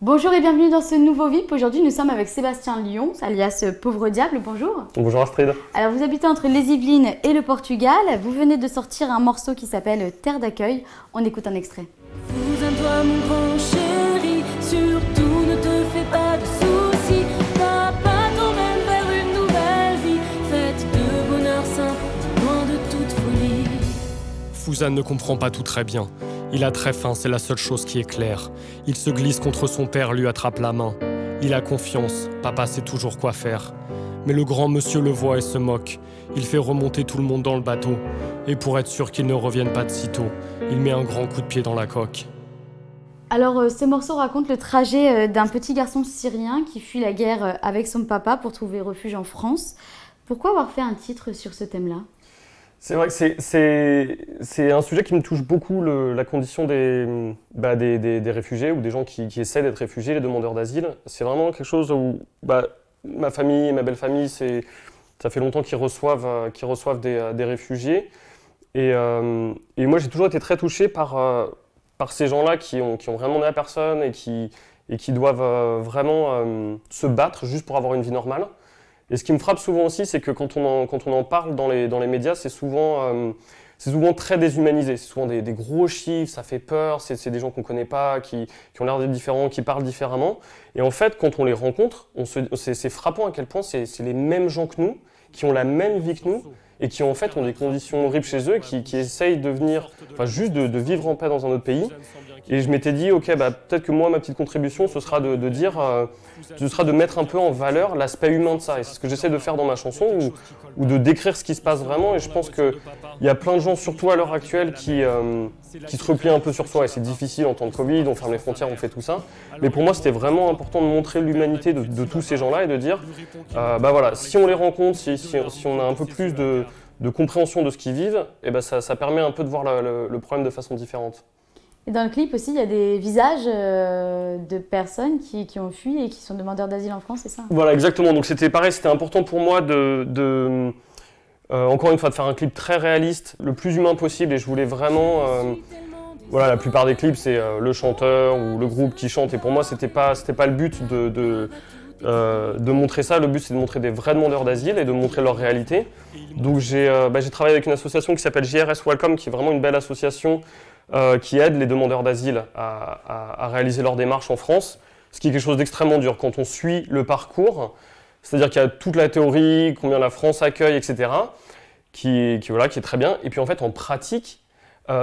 Bonjour et bienvenue dans ce nouveau VIP. Aujourd'hui, nous sommes avec Sébastien Lyons, alias Pauvre Diable. Bonjour. Bonjour Astrid. Alors, vous habitez entre les Yvelines et le Portugal. Vous venez de sortir un morceau qui s'appelle Terre d'accueil. On écoute un extrait. Souviens-toi mon grand chéri, surtout ne te fais pas de soucis. T'as pas t'emmène vers une nouvelle vie, faite de bonheur simple, loin de toute folie. Fouzan ne comprend pas tout très bien. Il a très faim, c'est la seule chose qui est claire. Il se glisse contre son père, lui attrape la main. Il a confiance, papa sait toujours quoi faire. Mais le grand monsieur le voit et se moque. Il fait remonter tout le monde dans le bateau. Et pour être sûr qu'il ne revienne pas de sitôt, il met un grand coup de pied dans la coque. Alors, ce morceau raconte le trajet d'un petit garçon syrien qui fuit la guerre avec son papa pour trouver refuge en France. Pourquoi avoir fait un titre sur ce thème-là ? C'est vrai que c'est un sujet qui me touche beaucoup, la condition des réfugiés ou des gens qui essaient d'être réfugiés, les demandeurs d'asile. C'est vraiment quelque chose où ma famille, ma belle famille, ça fait longtemps qu'ils reçoivent des réfugiés. Et moi, j'ai toujours été très touché par ces gens-là qui ont rien demandé à personne et qui doivent vraiment se battre juste pour avoir une vie normale. Et ce qui me frappe souvent aussi, c'est que quand on en parle dans les médias, c'est souvent très déshumanisé. C'est souvent des gros chiffres, ça fait peur, c'est des gens qu'on ne connaît pas, qui ont l'air d'être différents, qui parlent différemment. Et en fait, quand on les rencontre, c'est frappant à quel point c'est les mêmes gens que nous, qui ont la même vie que nous, et qui en fait ont des conditions horribles chez eux, qui essayent de venir, juste de vivre en paix dans un autre pays. Et je m'étais dit, ok, peut-être que moi, ma petite contribution, ce sera de mettre un peu en valeur l'aspect humain de ça. Et c'est ce que j'essaie de faire dans ma chanson, ou de décrire ce qui se passe vraiment. Et je pense qu'il y a plein de gens, surtout à l'heure actuelle, qui se replient un peu sur soi. Et c'est difficile en temps de Covid, on ferme les frontières, on fait tout ça. Mais pour moi, c'était vraiment important de montrer l'humanité de tous ces gens-là et de dire, voilà, si on les rencontre, si on a un peu plus de compréhension de ce qu'ils vivent, et ça permet un peu de voir le problème de façon différente. Et dans le clip aussi, il y a des visages de personnes qui ont fui et qui sont demandeurs d'asile en France, c'est ça ? Voilà, exactement. Donc c'était pareil, c'était important pour moi encore une fois, de faire un clip très réaliste, le plus humain possible. Et je voulais vraiment... la plupart des clips, c'est le chanteur ou le groupe qui chante. Et pour moi, c'était pas le but de montrer ça. Le but, c'est de montrer des vrais demandeurs d'asile et de montrer leur réalité. Donc j'ai travaillé avec une association qui s'appelle JRS Welcome, qui est vraiment une belle association qui aide les demandeurs d'asile à réaliser leur démarche en France, ce qui est quelque chose d'extrêmement dur. Quand on suit le parcours, c'est-à-dire qu'il y a toute la théorie, combien la France accueille, etc., qui est très bien. Et puis en fait, en pratique,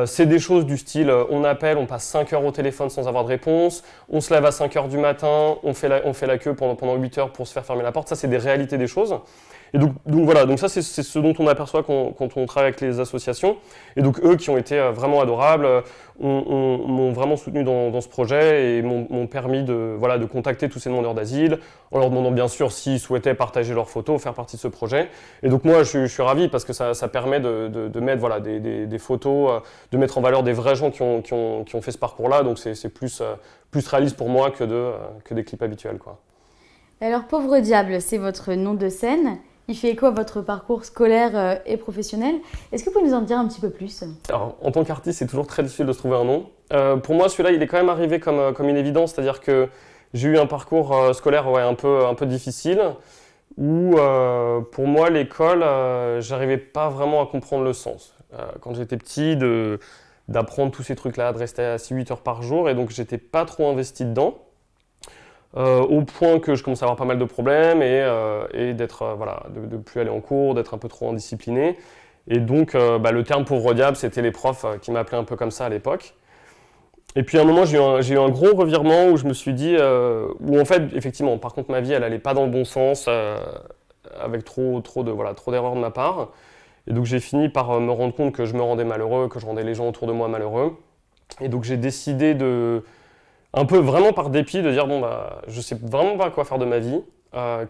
c'est des choses du style, on appelle, on passe 5 heures au téléphone sans avoir de réponse, on se lève à 5 heures du matin, on fait la queue pendant 8 heures pour se faire fermer la porte. Ça, c'est des réalités des choses. Et donc voilà, donc ça c'est ce dont on aperçoit quand on travaille avec les associations. Et donc eux qui ont été vraiment adorables, m'ont vraiment soutenu dans ce projet et m'ont permis de contacter tous ces demandeurs d'asile, en leur demandant bien sûr s'ils souhaitaient partager leurs photos, faire partie de ce projet. Et donc moi je suis ravi parce que ça permet de mettre des photos, de mettre en valeur des vrais gens qui ont fait ce parcours-là. Donc c'est plus réaliste pour moi que des clips habituels, quoi. Alors, Pauvre Diable, c'est votre nom de scène. Il fait écho à votre parcours scolaire et professionnel. Est-ce que vous pouvez nous en dire un petit peu plus ? Alors, en tant qu'artiste, c'est toujours très difficile de se trouver un nom. Pour moi, celui-là, il est quand même arrivé comme une évidence, c'est-à-dire que j'ai eu un parcours scolaire un peu difficile, où pour moi, l'école, j'arrivais pas vraiment à comprendre le sens. Quand j'étais petit, d'apprendre tous ces trucs-là, de rester assis 8 heures par jour, et donc j'étais pas trop investi dedans. Au point que je commençais à avoir pas mal de problèmes et d'être de plus aller en cours, d'être un peu trop indiscipliné. Et donc le terme pauvre diable, c'était les profs qui m'appelaient un peu comme ça à l'époque. Et puis à un moment, j'ai eu un gros revirement où je me suis dit, où en fait, effectivement, par contre ma vie, elle allait pas dans le bon sens, avec trop d'erreurs de ma part. Et donc j'ai fini par me rendre compte que je me rendais malheureux, que je rendais les gens autour de moi malheureux. Et donc j'ai décidé un peu vraiment par dépit de dire je sais vraiment pas quoi faire de ma vie,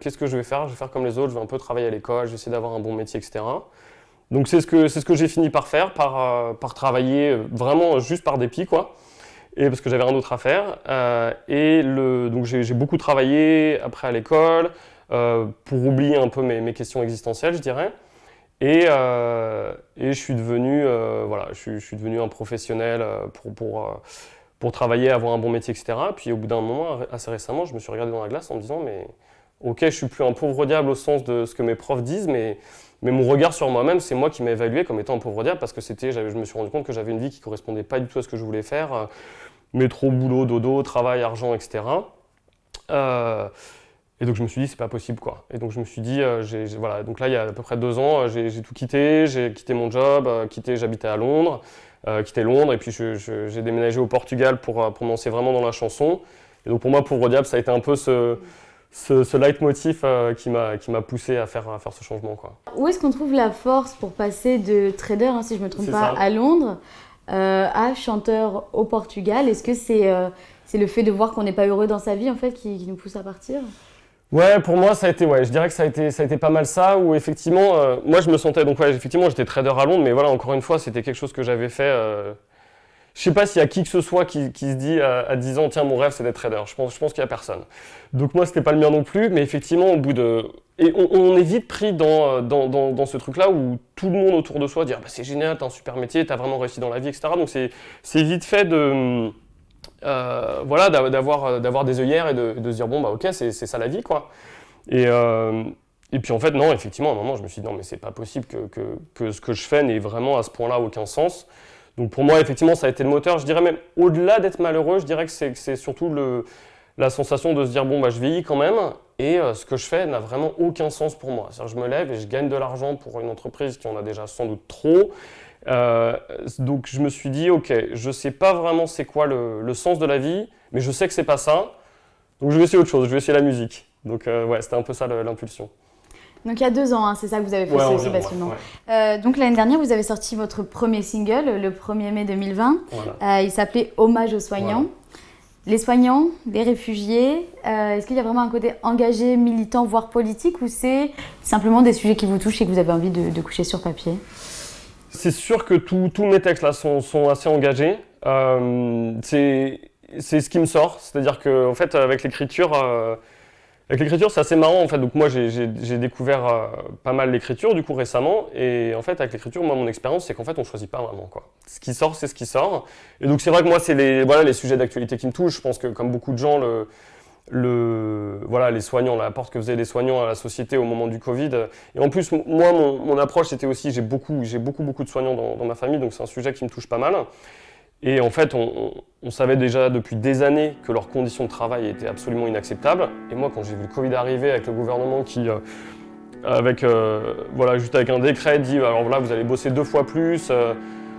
qu'est-ce que je vais faire comme les autres, je vais un peu travailler à l'école, je vais essayer d'avoir un bon métier, etc. Donc c'est ce que j'ai fini par faire, par travailler vraiment juste par dépit, quoi, et parce que j'avais rien d'autre à faire. Donc j'ai beaucoup travaillé après à l'école pour oublier un peu mes questions existentielles, je dirais. Et je suis devenu un professionnel pour travailler, avoir un bon métier, etc. Puis au bout d'un moment, assez récemment, je me suis regardé dans la glace en me disant, mais ok, je suis plus un pauvre diable au sens de ce que mes profs disent, mais mon regard sur moi-même, c'est moi qui m'ai évalué comme étant un pauvre diable parce que je me suis rendu compte que j'avais une vie qui correspondait pas du tout à ce que je voulais faire. Métro, boulot, dodo, travail, argent, etc. Et donc je me suis dit, c'est pas possible quoi. Et donc je me suis dit, voilà, donc là il y a à peu près 2 ans, j'ai tout quitté, j'ai quitté mon job, j'habitais à Londres, quitté Londres, et puis j'ai déménagé au Portugal pour me lancer vraiment dans la chanson. Et donc pour moi, Pauvre Diable, ça a été un peu ce leitmotiv qui m'a poussé à faire ce changement, quoi. Où est-ce qu'on trouve la force pour passer de trader, hein, si je ne me trompe C'est pas, ça. à Londres, à chanteur au Portugal? Est-ce que c'est le fait de voir qu'on n'est pas heureux dans sa vie en fait, qui nous pousse à partir? Ouais, pour moi, ça a été, je dirais que ça a été pas mal ça, où effectivement, moi je me sentais, donc ouais, effectivement, j'étais trader à Londres, mais voilà, encore une fois, c'était quelque chose que j'avais fait. Je sais pas s'il y a qui que ce soit qui se dit à 10 ans, tiens, mon rêve c'est d'être trader. Je pense qu'il y a personne. Donc moi, c'était pas le mien non plus, mais effectivement, au bout de. Et on est vite pris dans ce truc-là où tout le monde autour de soi dit, ah, bah, c'est génial, t'as un super métier, t'as vraiment réussi dans la vie, etc. Donc c'est vite fait de. Voilà, d'avoir des œillères et de se dire bon bah ok, c'est ça la vie quoi. Et puis en fait non, effectivement à un moment je me suis dit non mais c'est pas possible que ce que je fais n'ait vraiment à ce point-là aucun sens. Donc pour moi effectivement ça a été le moteur. Je dirais même au-delà d'être malheureux, je dirais que c'est surtout la sensation de se dire bon bah je vieillis quand même et ce que je fais n'a vraiment aucun sens pour moi. C'est-à-dire je me lève et je gagne de l'argent pour une entreprise qui en a déjà sans doute trop. Donc je me suis dit ok, je sais pas vraiment c'est quoi le sens de la vie, mais je sais que c'est pas ça, donc je vais essayer autre chose, je vais essayer la musique. Donc ouais, c'était un peu ça l'impulsion. Donc il y a 2 ans, hein, c'est ça que vous avez fait, Ouais, ce environ, basculement. ouais. Donc l'année dernière, vous avez sorti votre premier single, le 1er mai 2020. Voilà. Il s'appelait Hommage aux soignants. Voilà. Les soignants, les réfugiés, est-ce qu'il y a vraiment un côté engagé, militant, voire politique, ou c'est simplement des sujets qui vous touchent et que vous avez envie de coucher sur papier? C'est sûr que tous mes textes là sont assez engagés. C'est ce qui me sort, c'est-à-dire que en fait avec l'écriture c'est assez marrant en fait. Donc moi j'ai découvert pas mal l'écriture du coup récemment, et en fait avec l'écriture moi mon expérience c'est qu'en fait on choisit pas vraiment quoi. Ce qui sort c'est ce qui sort. Et donc c'est vrai que moi c'est les sujets d'actualité qui me touchent. Je pense que comme beaucoup de gens les soignants, l'apport que faisaient les soignants à la société au moment du Covid. Et en plus, moi, mon approche, c'était aussi, j'ai beaucoup de soignants dans ma famille, donc c'est un sujet qui me touche pas mal. Et en fait, on savait déjà depuis des années que leurs conditions de travail étaient absolument inacceptables. Et moi, quand j'ai vu le Covid arriver avec le gouvernement qui, juste avec un décret, dit alors là, vous allez bosser 2 fois plus,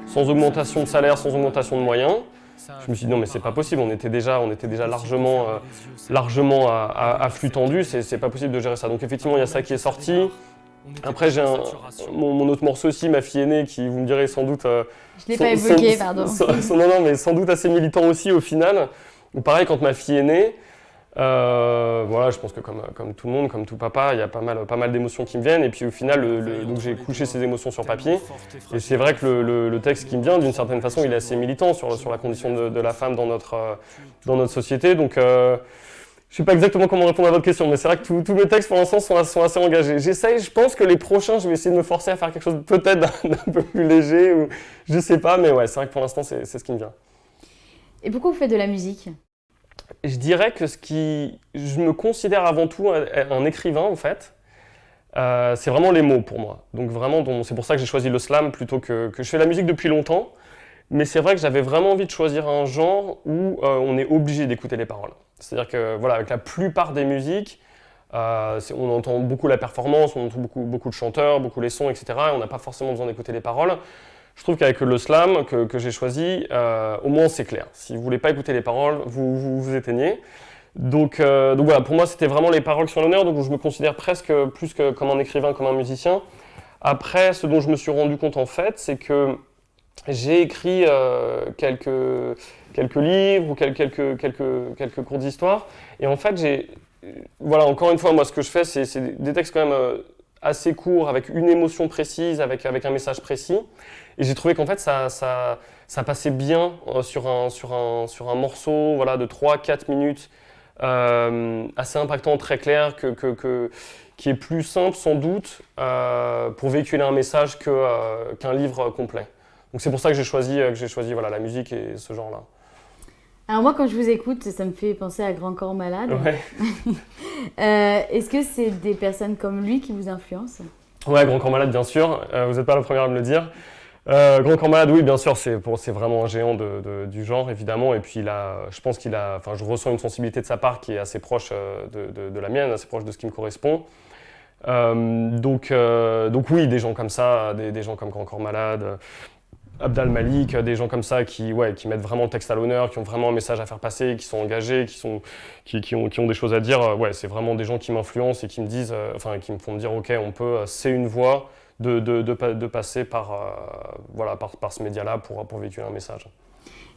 sans augmentation de salaire, sans augmentation de moyens. Je me suis dit non mais c'est pas possible, on était déjà largement à flux tendu, c'est pas possible de gérer ça. Donc effectivement il y a ça qui est sorti. Après j'ai mon autre morceau aussi, Ma fille aînée, qui vous me direz sans doute... Je l'ai pas évoqué, pardon. Non mais sans doute assez militant aussi au final. Ou pareil quand ma fille est née, je pense que comme tout le monde, comme tout papa, il y a pas mal d'émotions qui me viennent, et puis au final donc j'ai couché ces émotions sur papier, et c'est vrai que le texte qui me vient d'une certaine façon il est assez militant sur la condition de la femme dans notre société. Donc je sais pas exactement comment répondre à votre question, mais c'est vrai que tous mes textes pour l'instant sont assez engagés. Je pense que les prochains je vais essayer de me forcer à faire quelque chose peut-être d'un peu plus léger, ou je sais pas, mais ouais c'est vrai que pour l'instant c'est ce qui me vient. Et pourquoi vous faites de la musique? Je dirais que je me considère avant tout un écrivain en fait. C'est vraiment les mots pour moi. Donc vraiment, c'est pour ça que j'ai choisi le slam plutôt que je fais la musique depuis longtemps. Mais c'est vrai que j'avais vraiment envie de choisir un genre où on est obligé d'écouter les paroles. C'est-à-dire que voilà, avec la plupart des musiques, on entend beaucoup la performance, on entend beaucoup de chanteurs, beaucoup les sons, etc. Et on n'a pas forcément besoin d'écouter les paroles. Je trouve qu'avec le slam que j'ai choisi, au moins c'est clair. Si vous ne voulez pas écouter les paroles, vous éteignez. Donc voilà, pour moi c'était vraiment les paroles qui sont à l'honneur, donc je me considère presque plus que comme un écrivain, comme un musicien. Après, ce dont je me suis rendu compte en fait, c'est que j'ai écrit quelques livres ou quelques cours d'histoire, et en fait voilà, encore une fois, moi ce que je fais c'est des textes quand même assez courts, avec une émotion précise, avec un message précis. Et j'ai trouvé qu'en fait, ça passait bien sur un morceau voilà, de 3-4 minutes, assez impactant, très clair, qui est plus simple sans doute pour véhiculer un message qu'un livre complet. Donc c'est pour ça que j'ai choisi voilà, la musique et ce genre-là. Alors moi, quand je vous écoute, ça me fait penser à Grand Corps Malade. Ouais. Est-ce que c'est des personnes comme lui qui vous influencent? Ouais, Grand Corps Malade, bien sûr. Vous n'êtes pas la première à me le dire. Grand Corps Malade, oui, bien sûr, c'est vraiment un géant du genre, évidemment. Et puis, je pense enfin, je ressens une sensibilité de sa part qui est assez proche de la mienne, assez proche de ce qui me correspond. Donc oui, des gens comme ça, des gens comme Grand Corps Malade, Abdal Malik, des gens comme ça qui mettent vraiment le texte à l'honneur, qui ont vraiment un message à faire passer, qui sont engagés, qui ont des choses à dire. Ouais, c'est vraiment des gens qui m'influencent et qui me disent, qui me font me dire, ok, c'est une voie de passer par ce média-là pour véhiculer un message.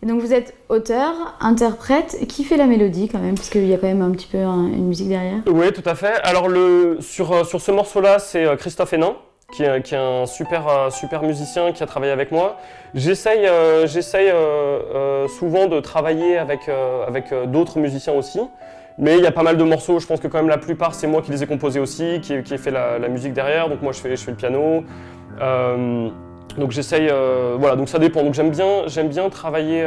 Et donc vous êtes auteur, interprète, qui fait la mélodie quand même, parce qu'il y a quand même un petit peu une musique derrière. Oui, tout à fait. Alors sur ce morceau-là, c'est Christophe Hénin, qui est un super musicien qui a travaillé avec moi. J'essaye souvent de travailler avec d'autres musiciens aussi, mais il y a pas mal de morceaux, je pense que quand même la plupart c'est moi qui les ai composés aussi, qui ai fait la musique derrière, donc moi je fais le piano. Donc j'essaye, donc ça dépend. Donc j'aime bien travailler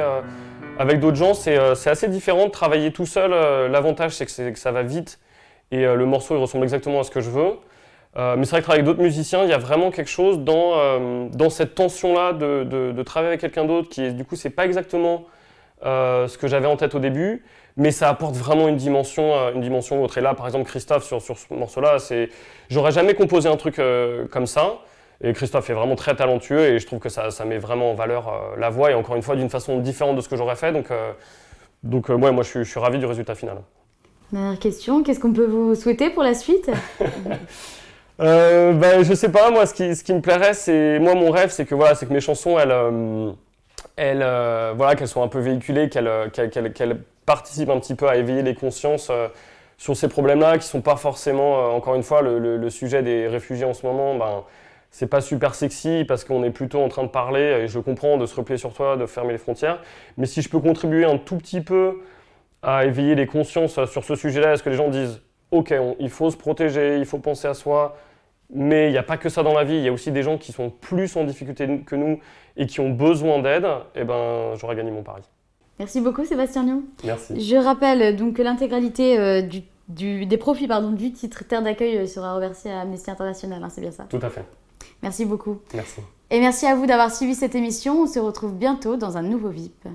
avec d'autres gens, c'est assez différent de travailler tout seul. L'avantage c'est que ça va vite et le morceau il ressemble exactement à ce que je veux. Mais c'est vrai que travailler avec d'autres musiciens, il y a vraiment quelque chose dans cette tension-là de travailler avec quelqu'un d'autre qui, du coup, c'est pas exactement ce que j'avais en tête au début, mais ça apporte vraiment une dimension autre. Et là, par exemple, Christophe, sur ce morceau-là, j'aurais jamais composé un truc comme ça. Et Christophe est vraiment très talentueux et je trouve que ça met vraiment en valeur la voix et encore une fois d'une façon différente de ce que j'aurais fait. Donc moi, je suis ravi du résultat final. Dernière question, qu'est-ce qu'on peut vous souhaiter pour la suite? Je sais pas, moi ce qui me plairait, mon rêve c'est que mes chansons qu'elles soient un peu véhiculées, qu'elles participent un petit peu à éveiller les consciences sur ces problèmes-là qui sont pas forcément, encore une fois, le sujet des réfugiés en ce moment, c'est pas super sexy parce qu'on est plutôt en train de parler, et je comprends, de se replier sur toi, de fermer les frontières, mais si je peux contribuer un tout petit peu à éveiller les consciences sur ce sujet-là, est-ce que les gens disent ok, il faut se protéger, il faut penser à soi, mais il n'y a pas que ça dans la vie, il y a aussi des gens qui sont plus en difficulté que nous et qui ont besoin d'aide, et j'aurais gagné mon pari. Merci beaucoup Sébastien Lyon. Merci. Je rappelle donc que l'intégralité des profits du titre Terre d'accueil sera reversée à Amnesty International, c'est bien ça? Tout à fait. Merci beaucoup. Merci. Et merci à vous d'avoir suivi cette émission, on se retrouve bientôt dans un nouveau VIP.